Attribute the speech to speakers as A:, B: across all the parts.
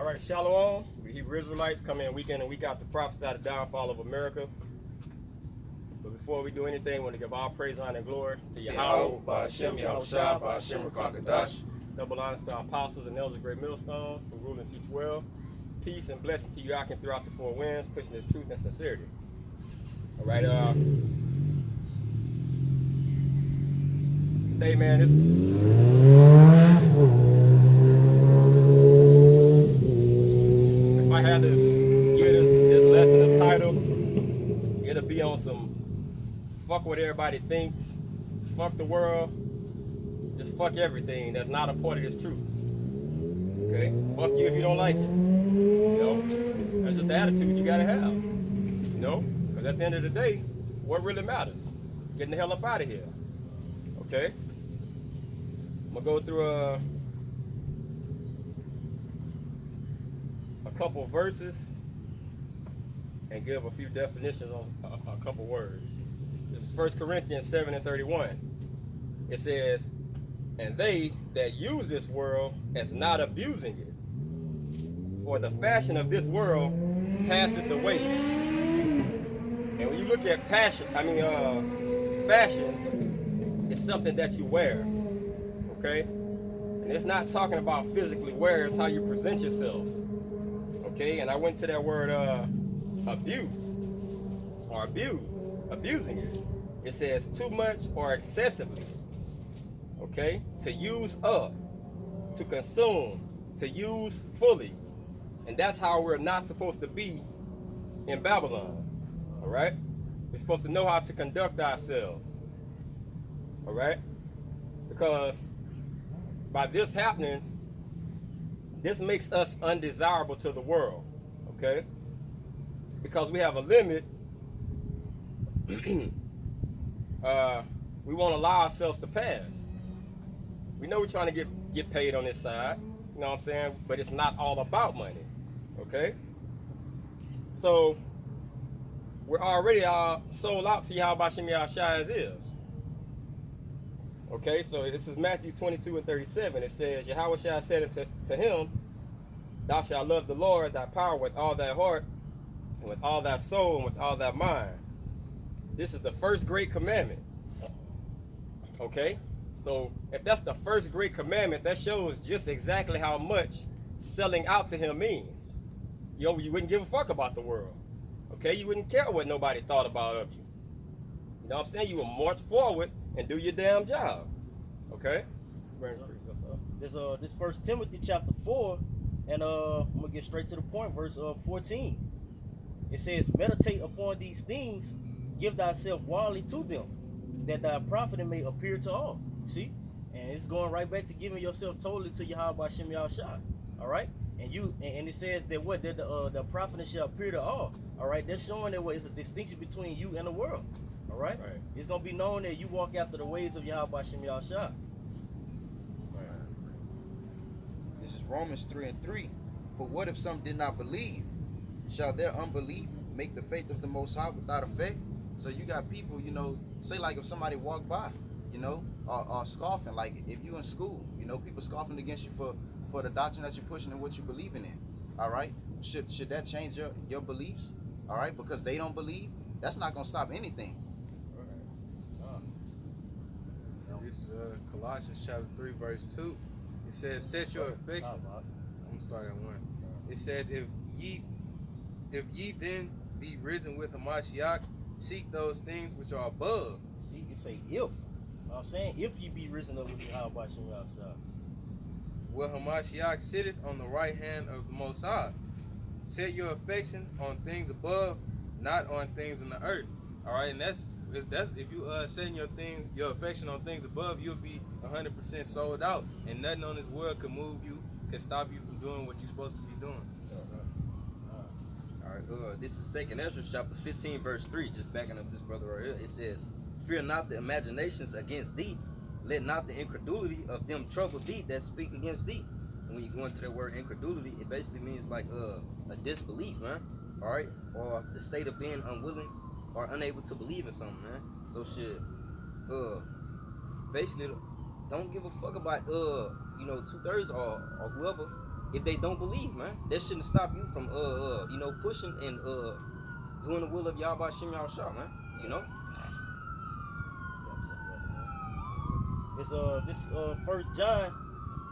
A: right, Shalom. We Hebrew Israelites come in week in and week out to prophesy the downfall of America. But before we do anything, we want to give all praise, honor, and glory to Yahweh,
B: by Hashem, Yahushua, by Hashem, Rakakadash.
A: double honors to our apostles and elders of Great Millstone who rule and teach well. Peace and blessing to you out and throughout the four winds, pushing this truth and sincerity. All right, today, man, if I had to give this lesson a title, it'll be on some fuck what everybody thinks, fuck the world, just fuck everything that's not a part of this truth. Okay? Fuck you if you don't like it. You know? That's just the attitude you gotta have. You know? Because at the end of the day, what really matters? Getting the hell up out of here. Okay? I'm gonna go through a couple verses and give a few definitions on a couple words. This is 1 Corinthians 7:31. It says, and they that use this world as not abusing it, for the fashion of this world passeth away. And when you look at fashion, it's something that you wear, okay? And it's not talking about physically wear, it's how you present yourself, okay? And I went to that word abuse, or abusing it. It says too much or excessively, okay? To use up, to consume, to use fully. And that's how we're not supposed to be in Babylon, all right? We're supposed to know how to conduct ourselves, all right? Because by this happening, this makes us undesirable to the world, okay? Because we have a limit, we won't allow ourselves to pass. We know we're trying to get paid on this side, you know what I'm saying? But it's not all about money, okay? So we're already sold out to Yahweh Hashem Yahushua as is. Okay, so this is Matthew 22:37. It says, Yahweh Shai said unto him, thou shalt love the Lord thy power with all thy heart, and with all thy soul, and with all thy mind. This is the first great commandment. Okay? So if that's the first great commandment, that shows just exactly how much selling out to him means. You wouldn't give a fuck about the world. Okay? You wouldn't care what nobody thought about of you. You know what I'm saying? You will march forward and do your damn job. Okay?
C: There's this 1 Timothy chapter 4, and I'm gonna get straight to the point, verse 14. It says, meditate upon these things, give thyself wildly to them, that thy profit may appear to all. See? And it's going right back to giving yourself totally to Yahweh Hashem Yahushua. Alright? And it says that what? That the profit shall appear to all. Alright? That's showing that what is a distinction between you and the world. Alright? Right. It's gonna be known that you walk after the ways of Yahweh Hashem Yahushua.
B: This is Romans 3:3. For what if some did not believe? Shall their unbelief make the faith of the Most High without effect? So you got people, you know, say like if somebody walked by, you know, or scoffing, like if you in school, you know, people scoffing against you for the doctrine that you're pushing and what you're believing in. All right, should that change your beliefs? All right, because they don't believe, that's not gonna stop anything.
D: This is Colossians chapter 3 verse 2. It says, set your affection. I'm gonna start at 1. It says, if ye then be risen with Hamashiach, seek those things which are above.
C: See, you say if. You know what I'm saying? If ye be risen up with Yahweh Hashem Yahushua.
D: Where Hamashiach sitteth on the right hand of the Most High. Set your affection on things above, not on things in the earth. All right, and that's if you setting your affection on things above, you'll be 100% sold out, and nothing on this world can move you, can stop you from doing what you're supposed to be doing.
E: All right, this is 2nd Ezra chapter 15 verse 3. Just backing up this brother right here. It says, fear not the imaginations against thee, let not the incredulity of them trouble thee that speak against thee. And when you go into that word incredulity, it basically means like a disbelief, man. All right, or the state of being unwilling or unable to believe in something, man. So shit, basically, don't give a fuck about 2/3 or whoever if they don't believe, man. That shouldn't stop you from pushing and doing the will of Yahweh Shem Yahushua, man. You know?
C: It's this 1 John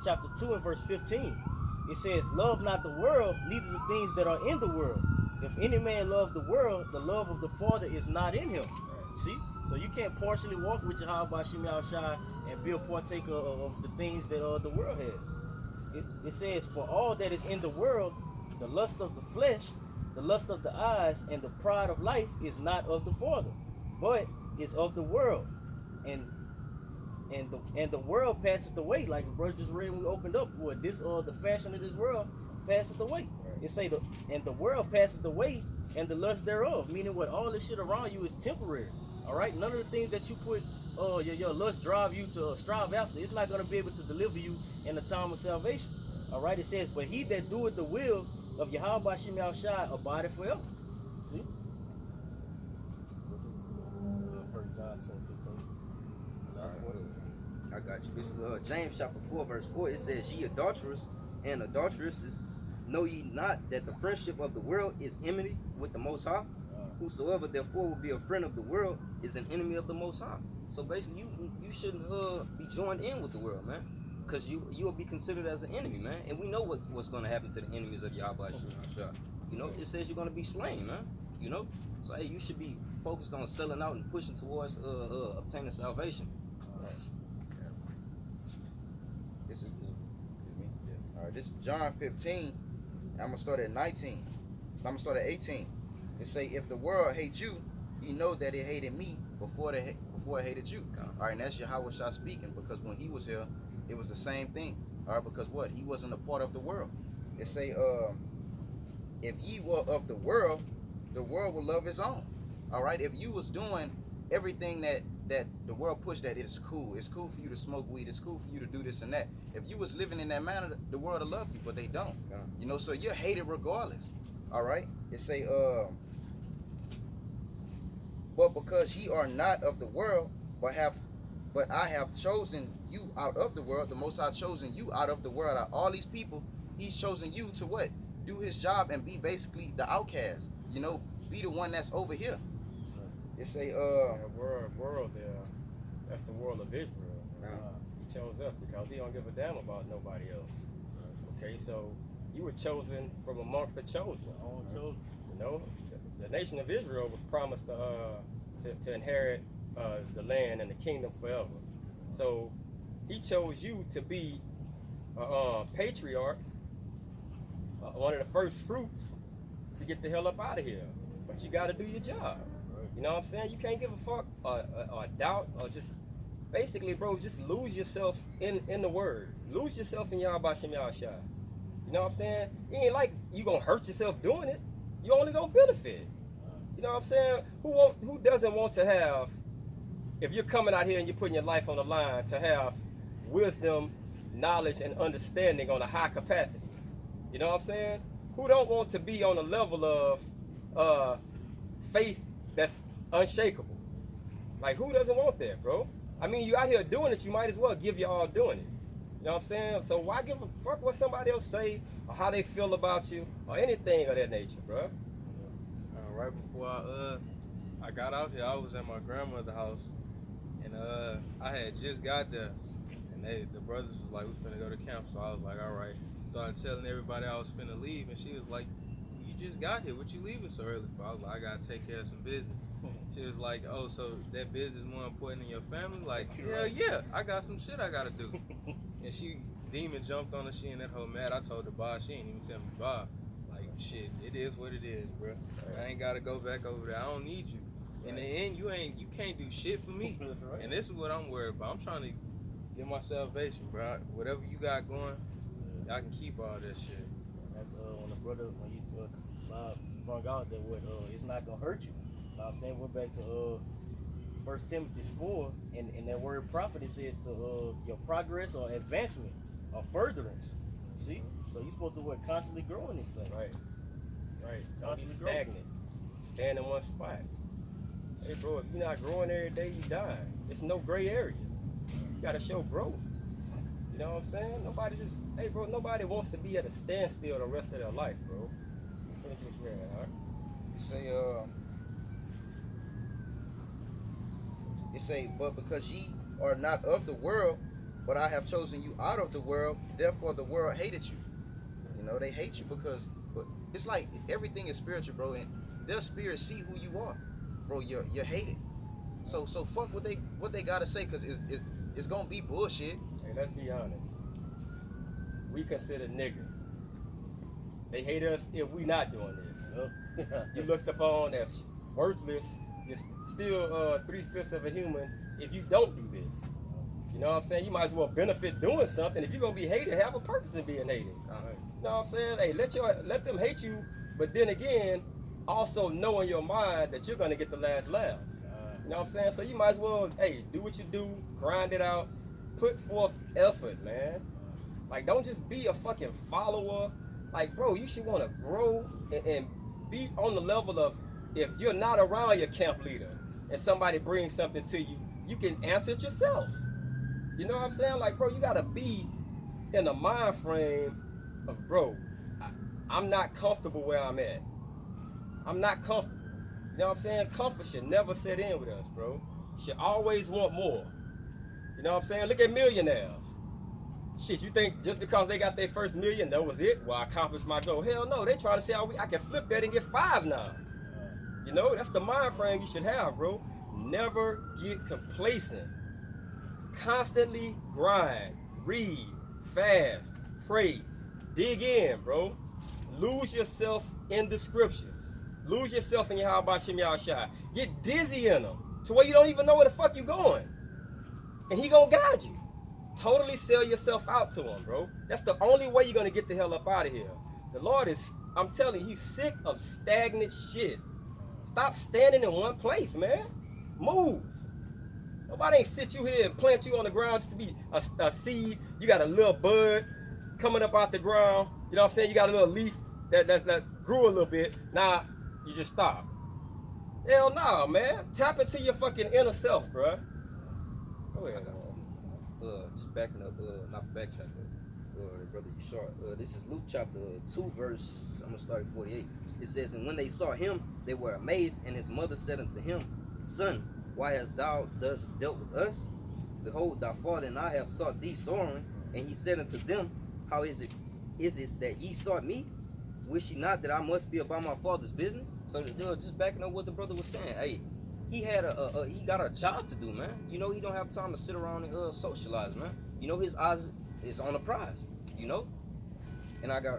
C: chapter 2 and verse 15. It says, "Love not the world, neither the things that are in the world. If any man love the world, the love of the Father is not in him." See? So you can't partially walk with Yahweh Shem Yahushua and be a partaker of the things that the world has. It says, "For all that is in the world, the lust of the flesh, the lust of the eyes, and the pride of life is not of the Father, but is of the world. And the world passeth away," like the brother just read when we opened up. What this the fashion of this world passeth away. It say the world passeth away, and the lust thereof. Meaning what all this shit around you is temporary. All right, none of the things that you put your lust drive you to strive after, it's not gonna be able to deliver you in the time of salvation. All right, it says, "But he that doeth the will of Yahweh Shem Yahushua abideth forever." See? 1 John 2:15.
E: I got you. This is James chapter 4, verse 4. It says, "Ye adulterers and adulteresses, know ye not that the friendship of the world is enmity with the Most High? Whosoever therefore will be a friend of the world is an enemy of the Most High." So basically, you shouldn't be joined in with the world, man, because you will be considered as an enemy, man. And we know what's going to happen to the enemies of Yahweh Shah. You know, it says you're going to be slain, man. You know, so hey, you should be focused on selling out and pushing towards obtaining salvation.
B: This is all right. This is John 15. I'm gonna start at 19. I'm gonna start at 18. It say, "If the world hates you, ye know that it hated me before it hated you." All right, and that's Yahweh Shah speaking, because when he was here, it was the same thing. All right, because what? He wasn't a part of the world. It say, "If ye were of the world will love his own." All right, if you was doing everything that the world pushed, that it's cool for you to smoke weed, it's cool for you to do this and that. If you was living in that manner, the world will love you, but they don't. You know, so you're hated regardless. All right, it say, "But because ye are not of the world, but I have chosen you out of the world." The Most High chosen you out of the world. Out of all these people, he's chosen you to what? Do his job and be basically the outcast. You know, be the one that's over here. It say,
A: world there, that's the world of Israel. He chose us because he don't give a damn about nobody else. Okay, so you were chosen from amongst the chosen. You know, the nation of Israel was promised to inherit the land and the kingdom forever. So he chose you to be a patriarch, one of the first fruits, to get the hell up out of here. But you got to do your job. You know what I'm saying? You can't give a fuck or doubt, or just basically, bro, just lose yourself in the word. Lose yourself in Yahweh Shem Yahushua. You know what I'm saying? It ain't like you gonna hurt yourself doing it. You only gonna benefit. You know what I'm saying? Who doesn't want to have, if you're coming out here and you're putting your life on the line, to have wisdom, knowledge, and understanding on a high capacity? You know what I'm saying? Who don't want to be on a level of faith that's unshakable? Like, who doesn't want that, bro? I mean, you out here doing it, you might as well give your all doing it. You know what I'm saying? So why give a fuck what somebody else say, or how they feel about you, or anything of that nature, bro?
D: Right before I got out here, I was at my grandmother's house, and I had just got there, and the brothers was like, "We finna go to camp," so I was like, "All right." Started telling everybody I was finna leave, and she was like, "You just got here, what you leaving so early for?" I was like, "I gotta take care of some business." She was like, "Oh, so that business is more important than your family?" Like, hell yeah, I got some shit I gotta do. And she, demon jumped on her, she and that whole mad. I told her bye, she ain't even tell me bye. Like, shit, it is what it is, bro. I ain't gotta go back over there. I don't need you. In the end, you can't do shit for me.
C: Right.
D: And this is what I'm worried about. I'm trying to get my salvation, bro. Whatever you got going, I can keep all that shit.
C: That's when the brother, when you brought out that what it's not gonna hurt you. You know what I'm saying? We're back to 1 Timothy 4, and that word prophet, it says to your progress or advancement or furtherance. See? So you're supposed to constantly grow in this thing.
A: Right. Don't be
C: Constantly grow.
A: stagnant. Stand in one spot. Hey, bro, if you're not growing every day, you die. It's no gray area. You gotta show growth. You know what I'm saying? Nobody just Hey, bro, nobody wants to be at a standstill the rest of their life, bro. Finish what you had, all right?
B: It say, but because ye are not of the world, but I have chosen you out of the world, therefore the world hated you. You know, they hate you because, but it's like everything is spiritual, bro, and their spirits see who you are, bro. You're hated. So fuck what they gotta say, cause it's gonna be bullshit.
A: Hey, let's be honest. We consider niggas. They hate us if we not doing this. You looked upon as worthless. You're still 3/5 of a human if you don't do this. You know what I'm saying? You might as well benefit doing something. If you're gonna be hated, have a purpose in being hated. You know what I'm saying? Hey, let them hate you, but then again, also know in your mind that you're gonna get the last laugh. You know what I'm saying? So you might as well, hey, do what you do, grind it out, put forth effort, man. Like, don't just be a fucking follower. Like, bro, you should want to grow and be on the level of, if you're not around your camp leader and somebody brings something to you, you can answer it yourself. You know what I'm saying? Like, bro, you got to be in a mind frame of, bro, I'm not comfortable where I'm at. I'm not comfortable. You know what I'm saying? Comfort should never set in with us, bro. Should always want more. You know what I'm saying? Look at millionaires. Shit, you think just because they got their first million, that was it? Well, I accomplished my goal. Hell no, they trying to say, I can flip that and get 5 now. You know, that's the mind frame you should have, bro. Never get complacent. Constantly grind, read, fast, pray, dig in, bro. Lose yourself in the scriptures. Lose yourself in your how about Shem Yahshai. Get dizzy in them to where you don't even know where the fuck you going. And he gonna guide you. Totally sell yourself out to him, bro. That's the only way you're gonna get the hell up out of here. The Lord is, I'm telling you, he's sick of stagnant shit. Stop standing in one place, man. Move. Nobody ain't sit you here and plant you on the ground just to be a seed. You got a little bud coming up out the ground. You know what I'm saying? You got a little leaf that grew a little bit. Now you just stop. Hell no, man. Tap into your fucking inner self, bro. Go ahead.
E: Just backing up, not backtrack, brother, you short. This is Luke chapter 2, verse, I'm gonna start at 48. It says, and when they saw him, they were amazed, and his mother said unto him, Son, why hast thou thus dealt with us? Behold, thy father and I have sought thee sorrowing. And he said unto them, how is it that ye sought me? Wish ye not that I must be about my father's business? So just backing up what the brother was saying. Hey, he had he got a job to do, man. You know, he don't have time to sit around and socialize, man. You know, his eyes is on the prize, you know. And I got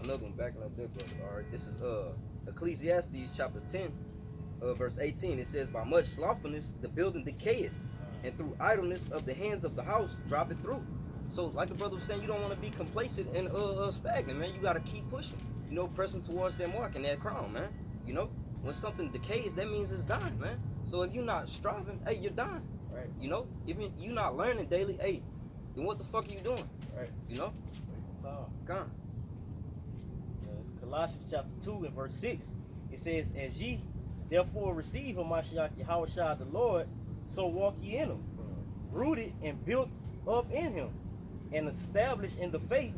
E: another one backing up there, brother. All right, this is Ecclesiastes chapter 10, verse 18. It says, by much slothfulness the building decayeth, and through idleness of the hands of the house drop it through. So like the brother was saying, you don't want to be complacent and stagnant, man. You got to keep pushing, you know, pressing towards that mark and that crown, man. You know, when something decays, that means it's dying, man. So if you're not striving, hey, you're dying. Right. You know, if you're not learning daily, hey, then what the fuck are you doing? Right. You know?
C: Waste some time.
E: Gone.
C: It's Colossians chapter 2 and verse 6. It says, as ye therefore receive Hamashiach Yahushua the Lord, so walk ye in him, rooted and built up in him, and established in the faith,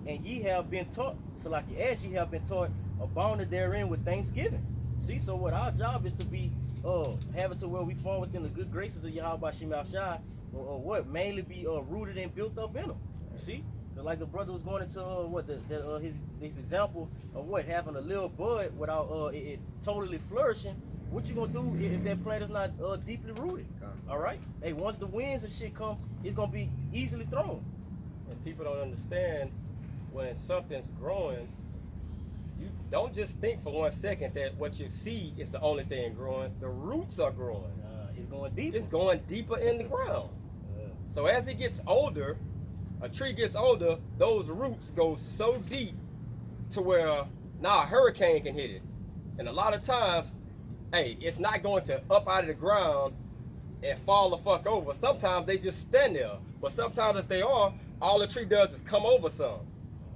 C: and ye have been taught, so like as ye have been taught, abounded therein with thanksgiving. See, so what our job is to be having to where we fall within the good graces of Yahweh Shem Yahshai, or what mainly be rooted and built up in him. You see, like the brother was going into his example of what having a little bud without it totally flourishing. What you gonna do if that plant is not deeply rooted? All right. Hey, once the winds and shit come, it's gonna be easily thrown.
A: And people don't understand, when something's growing, you don't just think for 1 second that what you see is the only thing growing. The roots are growing.
C: It's going deeper.
A: It's going deeper in the ground. So as it gets older, a tree gets older, those roots go so deep to where now a hurricane can hit it. And a lot of times, hey, it's not going to up out of the ground and fall the fuck over. Sometimes they just stand there. But sometimes if they are, all the tree does is come over some.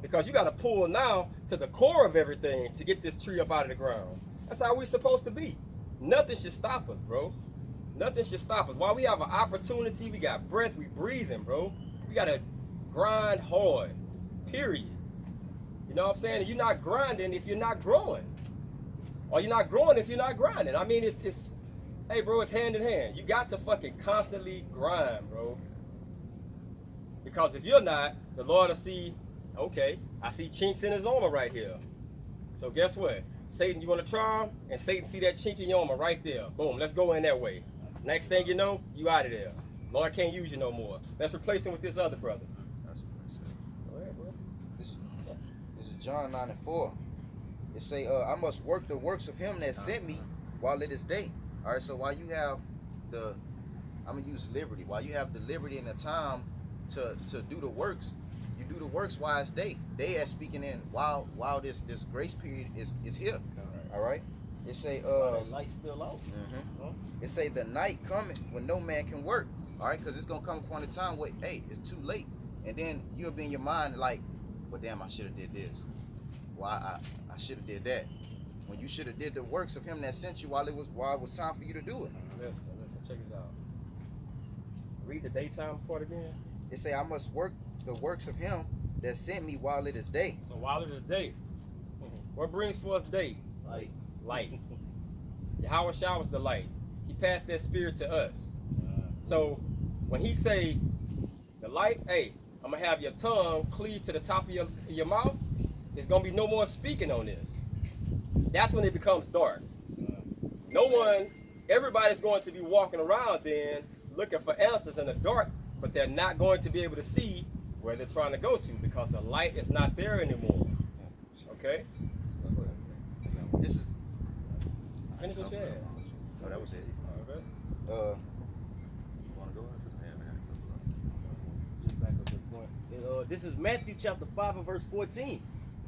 A: Because you got to pull now to the core of everything to get this tree up out of the ground. That's how we're supposed to be. Nothing should stop us, bro. Nothing should stop us. While we have an opportunity, we got breath, we breathing, bro. We got to grind hard. Period. You know what I'm saying? You're not grinding if you're not growing. Or you're not growing if you're not grinding. I mean, it's hey, bro, it's hand in hand. You got to fucking constantly grind, bro. Because if you're not, the Lord will see, okay, I see chinks in his armor right here. So guess what? Satan, you want to try him? And Satan see that chink in your armor right there. Boom, let's go in that way. Next thing you know, you out of there. Lord can't use you no more. Let's replace him with this other brother.
B: That's what it says.
A: Go ahead, bro.
B: This is John 9:4. It say, I must work the works of him that sent me while it is day. All right, so while you have I'm going to use liberty. While you have the liberty and the time to do the works, you do the works while it's day. Day as speaking in while this grace period is here. All right. It say,
C: That light's still out.
B: mhm.
C: Huh?
B: It say the night coming when no man can work. All right, because it's going to come upon a time where, hey, it's too late. And then you'll be in your mind like, well, damn, I should have did this. Well, I should have did that. When you should have did the works of him that sent you while it was time for you to do it.
A: Listen, check this out. Read the daytime part again.
B: It say, I must work the works of him that sent me while it is day.
A: So while it is day, what brings forth day? Light. Yahweh showers the light. He passed that spirit to us. So when he say the light, hey, I'm gonna have your tongue cleave to the top of your mouth, there's gonna be no more speaking on this. That's when it becomes dark. Everybody's going to be walking around then looking for answers in the dark, but they're not going to be able to see where they're trying to go to because the light is not there anymore. Okay?
B: This is
A: Finish what you had.
B: Oh, that was it.
A: Okay.
B: You want to go?
C: Just back up to the point. This is Matthew chapter 5 and verse 14.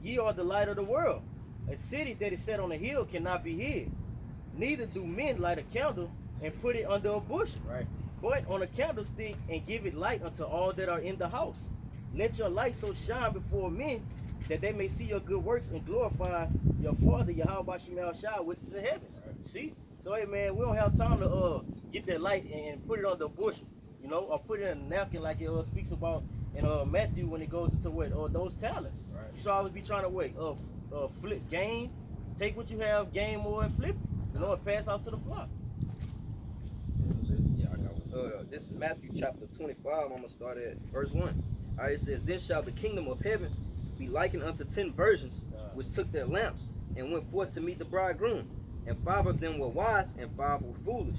C: Ye are the light of the world. A city that is set on a hill cannot be hid. Neither do men light a candle and put it under a bushel,
A: Right.
C: but on a candlestick and give it light unto all that are in the house. Let your light so shine before men that they may see your good works and glorify your Father, Yahweh Shemel Shai, which is in heaven. See? So, hey, man, we don't have time to get that light and put it on the bushel, you know, or put it in a napkin like it speaks about in Matthew when it goes into what those talents.
A: Right.
C: You should always be trying to flip game, take what you have, gain more, and flip it, you know, and pass out to the flock.
E: Yeah, I got this is Matthew chapter 25. I'm going to start at verse 1. All right, it says, Then shall the kingdom of heaven be likened unto 10 virgins, which took their lamps and went forth to meet the bridegroom. And 5 of them were wise, and 5 were foolish.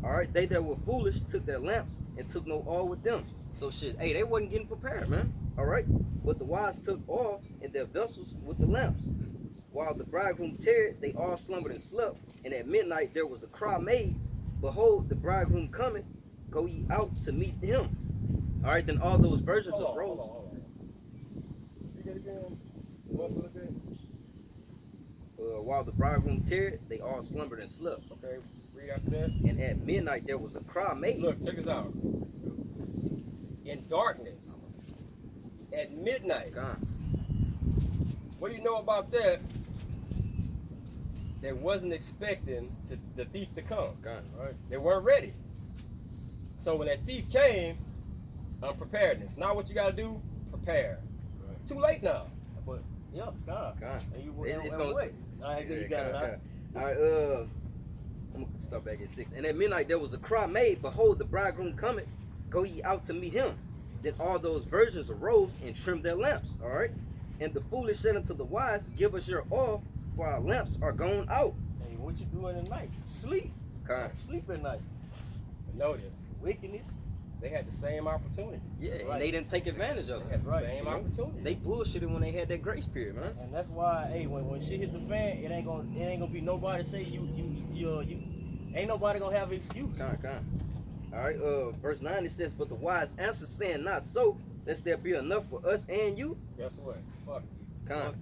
E: All right, they that were foolish took their lamps and took no oil with them. So shit, hey, they wasn't getting prepared, man. All right, but the wise took oil in their vessels with the lamps. While the bridegroom tarried, they all slumbered and slept. And at midnight there was a cry made, Behold, the bridegroom cometh, go ye out to meet him. All right, then all those virgins arose.
A: Hold on. Read that again. What was it?
E: While the bridegroom tarried, they all slumbered and slept.
A: Okay, read after that.
E: And at midnight there was a cry made.
A: Look, check this out. In darkness, at midnight.
E: God.
A: What do you know about that? They wasn't expecting the thief to come.
E: God.
A: Right? They weren't ready. So when that thief came, unpreparedness. Now what you got to do? Prepare.
C: Right.
A: It's too late now.
C: But yeah, God.
E: God.
C: And you
E: It's
C: and
E: gonna
C: what?
E: say-
C: All right,
E: Yeah,
C: you got it.
E: God,
C: All right.
E: God. All right, I'm gonna start back at 6. And at midnight there was a cry made, Behold, the bridegroom cometh, go ye out to meet him. Then all those virgins arose and trimmed their lamps. All right. And the foolish said unto the wise, Give us your oil, for our lamps are gone out.
C: Hey, what you doing at night? Sleep.
E: God.
C: Sleep at night.
A: But notice,
C: Wickedness.
A: they had the same opportunity.
E: Yeah,
C: Right.
E: and they didn't take advantage of
A: They
E: it.
A: had the
C: Right.
A: same
E: You know?
A: opportunity.
E: They bullshitted when they had that grace period, man.
C: And that's why, hey, when shit hit the fan, it ain't gonna be nobody say you ain't nobody gonna have an excuse.
E: Con. All right, verse 9 it says, But the wise answer saying, Not so, lest there be enough for us and you.
A: Guess what? Fuck.
E: Con.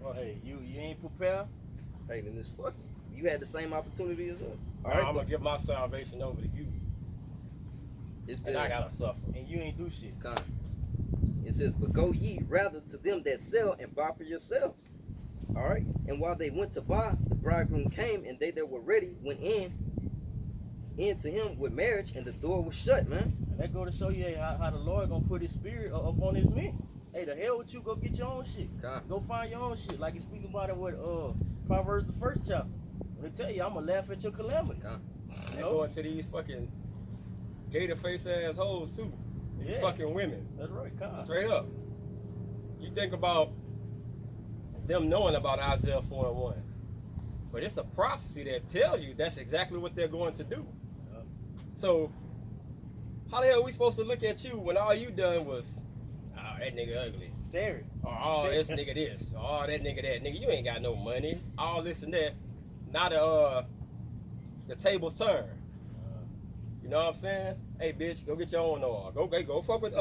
C: Well, hey, you ain't prepared.
E: Hey, then it's fuck you. You had the same opportunity as us. All
A: I'm
E: right,
A: gonna
E: but
A: give my salvation over to you,
E: it says,
A: and I gotta suffer.
C: And you ain't do shit.
E: Con. It says, But go ye rather to them that sell and buy for yourselves. All right, and while they went to buy, the bridegroom came, and they that were ready went in to him with marriage, and the door was shut, man.
C: And that go to show you how the Lord gonna put his spirit up on his men. Hey, the hell with you, go get your own shit.
E: Con.
C: Go find your own shit. Like it speaks about it with Proverbs the 1st chapter. When they tell you, I'ma laugh at your calamity.
E: Con.
A: They going to these fucking gator face ass hoes too. These
C: Yeah.
A: fucking women.
C: That's right, God.
A: Straight up. You think about them knowing about Isaiah 4:1. But it's a prophecy that tells you that's exactly what they're going to do.
C: Yeah.
A: So how the hell are we supposed to look at you when all you done was, oh, that nigga ugly.
C: Terry.
A: Or oh, this nigga this. Or oh, that nigga that. Nigga, you ain't got no money. All this and that. Now the tables turn. You know what I'm saying? Hey, bitch, go get your own oil. Go fuck with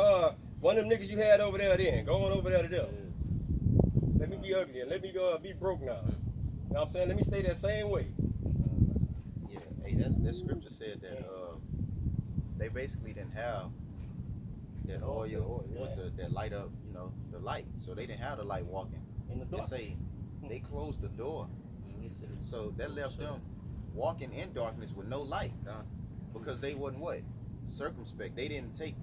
A: one of them niggas you had over there then. Go on over there to them. Let me be ugly and let me go be broke now. You know what I'm saying? Let me stay that same way.
B: Yeah, hey, that scripture said that they basically didn't have that oil with that light up, you know, the light. So they didn't have the light walking.
C: In the
B: They
C: dark.
B: say they closed the door. So that left them walking in darkness with no light. Because they wasn't what? Circumspect. They didn't take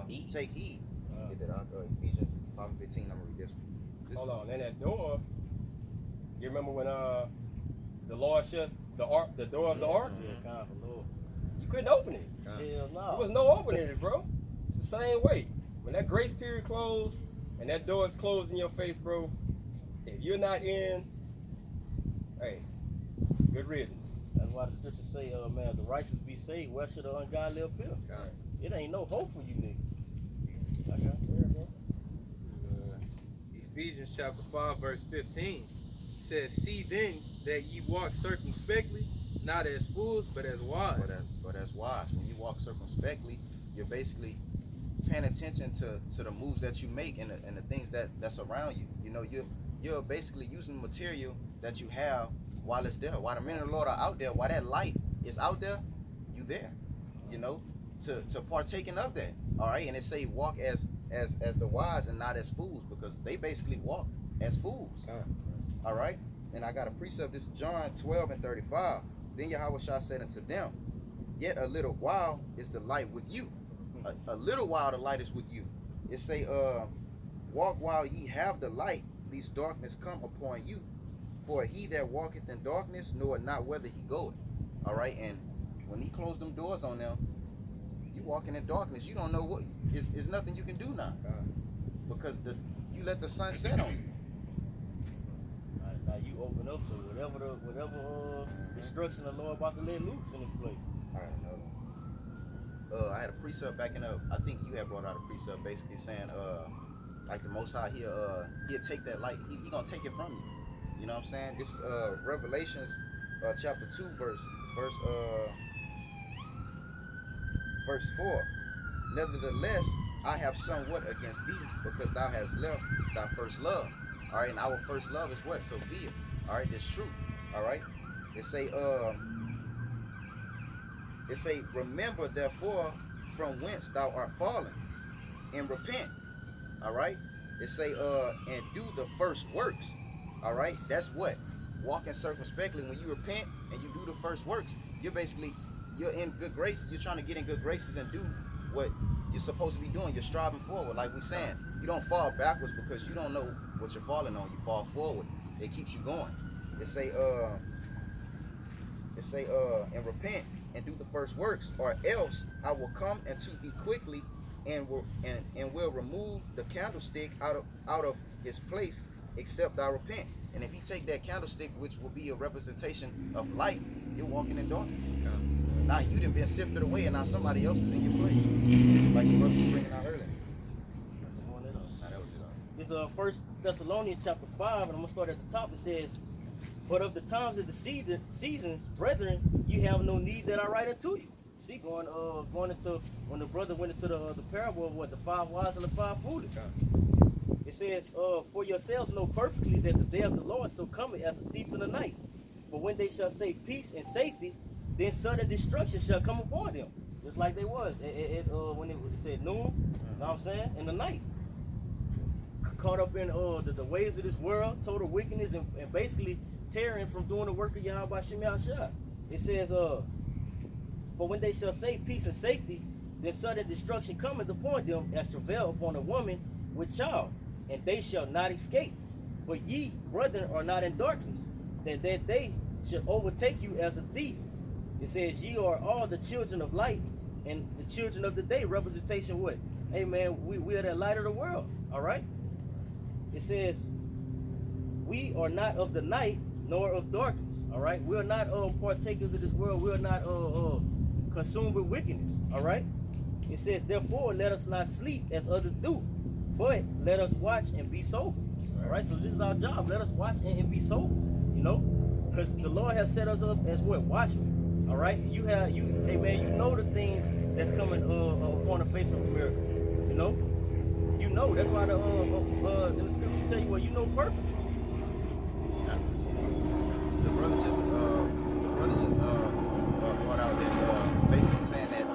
B: heed. Get that out. Ephesians 5:15. I'm gonna read this one. This
A: Hold on. And that door, you remember when the Lord shut the door of the ark?
C: Yeah, kind of Lord.
A: You couldn't open it.
C: Hell
A: There
C: no.
A: was no opening it, bro. It's the same way. When that grace period closed and that door is closed in your face, bro, if you're not in, hey, good riddance.
C: That's why the scriptures say, man, the righteous be saved. Where should the ungodly appear? It ain't no hope for you niggas. I got it, bro.
D: Ephesians chapter 5 verse 15 says, "See then that ye walk circumspectly, not as fools, but as wise."
B: But that's wise. When you walk circumspectly, you're basically paying attention to the moves that you make and the things that's around you. You know, you're basically using the material that you have while it's there. While the men of the Lord are out there, while that light is out there, you there. You know, to partaking of that. All right, and it say walk as the wise and not as fools, because they basically walk as fools. All right, and I got a precept. This is John 12:35. Then Yahweh said unto them, "Yet a little while is the light with you." A little while the light is with you. It say, walk while ye have the light, lest darkness come upon you. For he that walketh in darkness knoweth not whither he goeth. All right, and when he closed them doors on them, you walking in darkness. You don't know what. It's nothing you can do now, because you let the sun set on you.
C: Now you open up to whatever destruction the Lord about to let loose in this place.
B: All right, another one. I had a precept backing up. I think you had brought out a precept basically saying, like the Most High, he'll take that light. He gonna take it from you. You know what I'm saying? This is Revelations chapter 2, verse 4. Nevertheless, I have somewhat against thee, because thou hast left thy first love. All right, and our first love is what? Sophia. All right, that's true. All right, it say, remember therefore from whence thou art fallen, and repent. All right, it say, and do the first works. All right, that's what? Walking circumspectly. When you repent and you do the first works, you're in good graces. You're trying to get in good graces and do what you're supposed to be doing. You're striving forward. Like we saying, you don't fall backwards because you don't know what you're falling on. You fall forward. It keeps you going. It say, and repent and do the first works, or else I will come unto thee quickly and will remove the candlestick out of his place, except thou repent. And if he take that candlestick, which will be a representation of light, you're walking in darkness. Now you done been sifted away, and now somebody else is in your place, like your brother was bringing out earlier. Nah, that was it.
C: It's 1 Thessalonians chapter 5, and I'm gonna start at the top. It says, "But of the times of the seasons, brethren, you have no need that I write unto you." See, going into when the brother went into the parable of the 5 wise and the 5 foolish. It says, "For yourselves know perfectly that the day of the Lord so cometh as a thief in the night. For when they shall say peace and safety, then sudden destruction shall come upon them." Just like they was when it said noon, you know what I'm saying, in the night. Caught up in the ways of this world, total wickedness, and basically tearing from doing the work of Yahweh Shem Yahshua. It says, "For when they shall say peace and safety, then sudden destruction cometh upon them as travail upon a woman with child, and they shall not escape. But ye, brethren, are not in darkness, that day should overtake you as a thief. It says, ye are all the children of light and the children of the day. Representation what? Hey man, we are the light of the world. All right. It says, we are not of the night nor of darkness. All right. We are not partakers of this world. We are not consumed with wickedness. All right. It says, therefore, let us not sleep as others do, but let us watch and be sober. All right. So this is our job. Let us watch and be sober. You know, because the Lord has set us up as what? Watchmen. All right. Hey man, you know the things that's coming upon the face of America. You know. That's why in the scripture tell you, well, you know perfectly.
B: The brother just brought out that basically saying that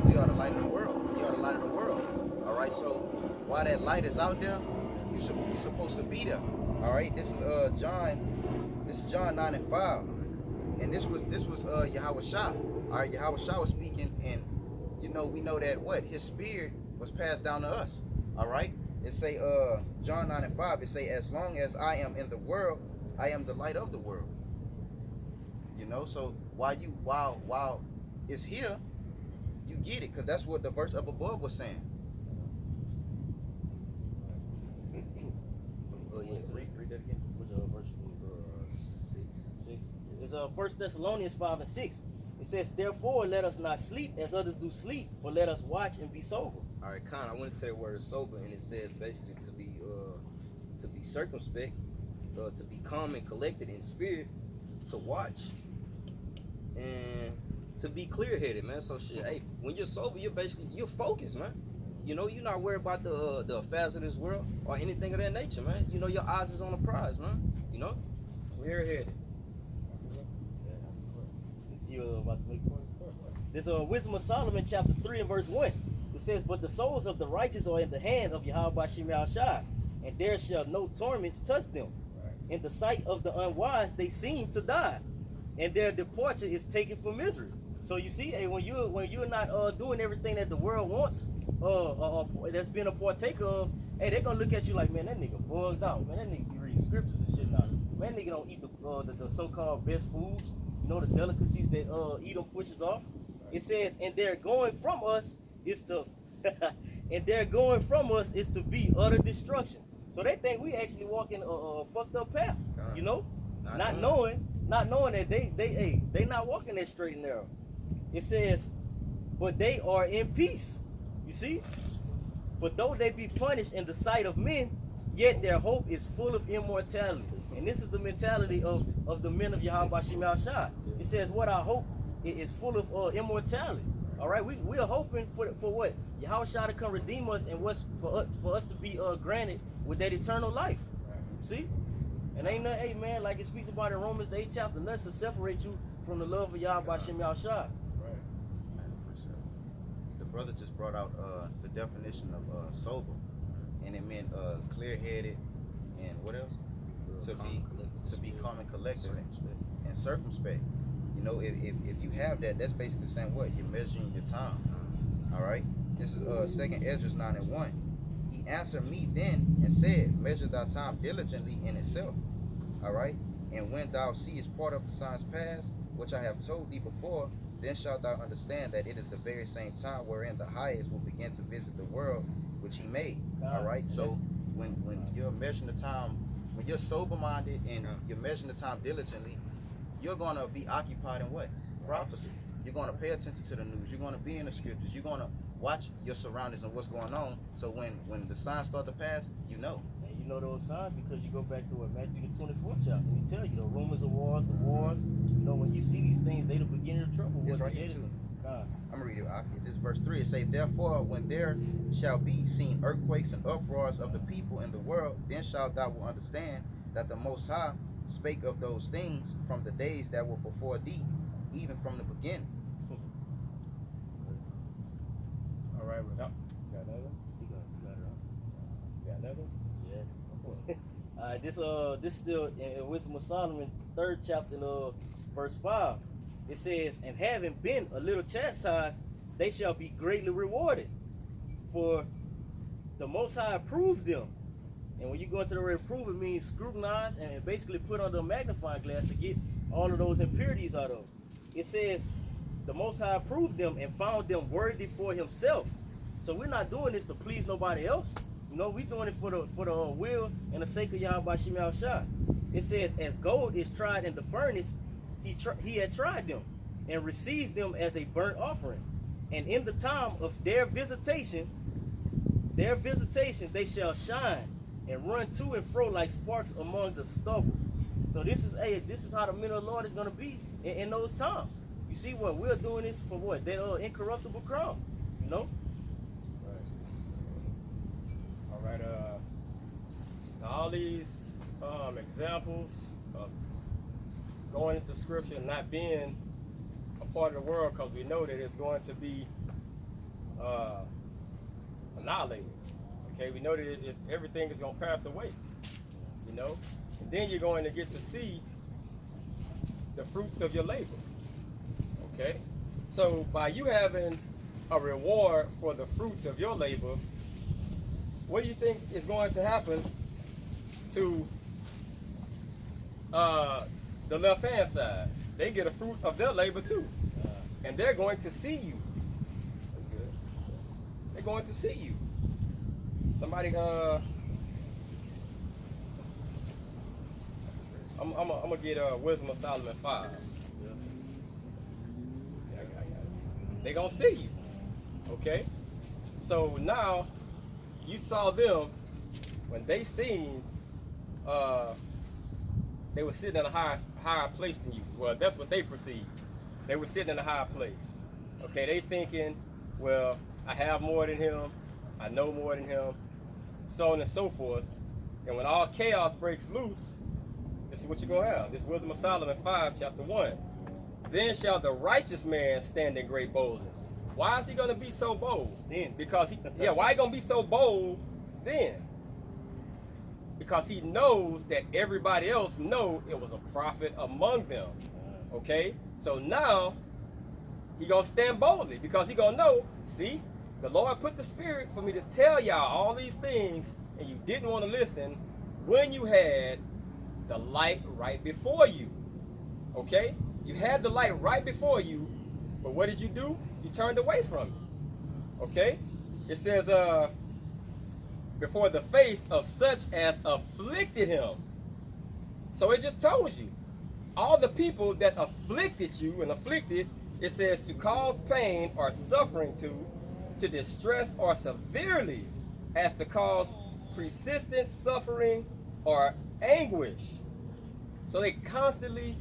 B: we are the light of the world. We are the light of the world. All right. So while that light is out there, you're supposed to be there. All right. This is John. This is John 9:5, and this was Yahweh Shah. All right. Yahweh Shah was speaking, and we know that what his spirit was passed down to us. All right. It say John 9:5. It say, as long as I am in the world, I am the light of the world. So while it's here, you get it, because that's what the verse up above was saying.
C: Oh yeah, read that again. Which verse? 6. It's 1 Thessalonians 5:6. It says, therefore, let us not sleep as others do sleep, but let us watch and be sober.
E: All right, Con, I want to tell you word sober, and it says basically to be circumspect, to be calm and collected in spirit, to watch, and to be clear-headed, man. So shit, hey, when you're sober, you're focused, man. You're not worried about the affairs of this world or anything of that nature, man. Your eyes is on the prize, man. Clear-headed.
C: You about to make point? This Wisdom of Solomon, chapter 3 and verse 1. It says, but the souls of the righteous are in the hand of Yahweh Shem Shai, and there shall no torments touch them. In the sight of the unwise, they seem to die, and their departure is taken for misery. So you see, hey, when you're not doing everything that the world wants, that's been a partaker of, hey, they're gonna look at you like, man, that nigga bugged out, man. That nigga be reading scriptures and shit now. Man, that nigga don't eat the so-called best foods, the delicacies that Edom pushes off. It says, and their going from us is to be utter destruction. So they think we actually walking a fucked up path, not knowing that they not walking that straight and narrow. It says, but they are in peace. You see? For though they be punished in the sight of men, yet their hope is full of immortality. And this is the mentality of the men of Yahweh Shem Shai. It says, what I hope is full of immortality. All right, we are hoping for what? Yahweh Shai to come redeem us, and what's for us to be granted with that eternal life. See? And ain't nothing, hey man, like it speaks about in Romans the 8th chapter, nothing to separate you from the love of Yahweh Shem Shai.
B: The brother just brought out the definition of sober, and it meant clear-headed, and what else? To be calm and collected and circumspect. If you have that, that's basically saying what? You're measuring your time. All right. This is 2nd Esdras 9:1. He answered me then and said, measure thy time diligently in itself. All right. And when thou seest part of the signs past, which I have told thee before, then shalt thou understand that it is the very same time wherein the highest will begin to visit the world which he made. All right. So when you're measuring the time, when you're sober-minded and you're measuring the time diligently, you're going to be occupied in what? Prophecy. You're going to pay attention to the news. You're going to be in the scriptures. You're going to watch your surroundings and what's going on. So when the signs start to pass, you know.
C: And you know those signs because you go back to what Matthew the 24th chapter. We tell you the rumors of wars, the wars. When you see these things, they the beginning of trouble.
B: It's right here too. I'm going to read it. This is verse 3. It says, therefore, when there shall be seen earthquakes and uproars of the people in the world, then shalt thou will understand that the Most High spake of those things from the days that were before thee, even from the beginning.
C: All right, you got another? You got another? Yeah. This still in Wisdom of Solomon, 3rd chapter, verse 5. It says, and having been a little chastised, they shall be greatly rewarded. For the Most High approved them. And when you go into the word approve, it means scrutinize and basically put under a magnifying glass to get all of those impurities out of. It says the Most High approved them and found them worthy for himself. So we're not doing this to please nobody else. You know, we're doing it for the will and the sake of Yahweh Shem Yahushua. It says, as gold is tried in the furnace, he had tried them and received them as a burnt offering. And in the time of their visitation, they shall shine and run to and fro like sparks among the stubble. So this is how the men of the Lord is going to be in those times. You see what we're doing this for? What? That incorruptible crown, you know.
A: All right. Now all these examples of going into Scripture and not being a part of the world, because we know that it's going to be annihilated. Okay, we know that everything is going to pass away. You know, and then you're going to get to see the fruits of your labor. Okay, so by you having a reward for the fruits of your labor, what do you think is going to happen to the left hand side? They get a fruit of their labor too, and they're going to see you. That's good. They're going to see you. Somebody, I'm gonna get Wisdom of Solomon 5. They gonna see you. Okay. So now you saw them when they seen they were sitting in a higher place than you. Well, that's what they perceived. They were sitting in a higher place. Okay, they thinking, well, I have more than him, I know more than him, so on and so forth. And when all chaos breaks loose, this is what you're gonna have. This Wisdom of Solomon 5, chapter 1. Then shall the righteous man stand in great boldness. Why is he gonna be so bold?
C: Then.
A: Because why he gonna be so bold then? Because he knows that everybody else know it was a prophet among them. Okay? So now he gonna stand boldly because he gonna know, see, the Lord put the spirit for me to tell y'all all these things, and you didn't want to listen when you had the light right before you. Okay? You had the light right before you, but what did you do? You turned away from it. Okay? It says, before the face of such as afflicted him. So it just told you, all the people that afflicted you, and afflicted, it says to cause pain or suffering to distress or severely, as to cause persistent suffering or anguish. So they constantly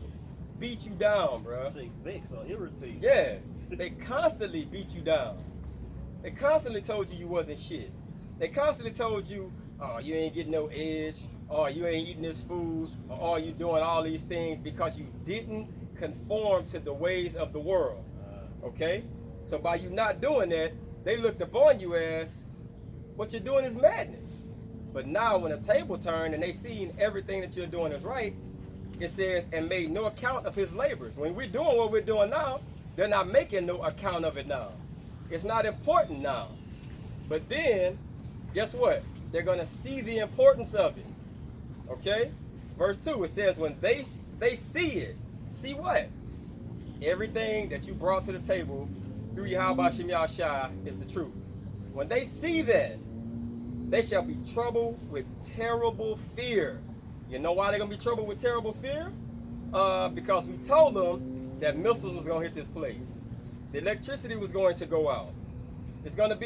A: beat you down, bro.
C: Say vex or irritate.
A: Yeah, they constantly beat you down. They constantly told you wasn't shit. They constantly told you, oh, you ain't getting no edge, or you ain't eating this food, or you doing all these things because you didn't conform to the ways of the world. Okay? So by you not doing that, they looked upon you as, what you're doing is madness. But now when the table turned and they seen everything that you're doing is right, it says, and made no account of his labors. When we're doing what we're doing now, they're not making no account of it now. It's not important now. But then, guess what? They're going to see the importance of it. Okay? Verse 2, it says, when they see it, see what? Everything that you brought to the table through Yahweh Shem Yahushua is the truth. When they see that, they shall be troubled with terrible fear. You know why they're going to be troubled with terrible fear? Because we told them that missiles was going to hit this place. The electricity was going to go out. It's going to be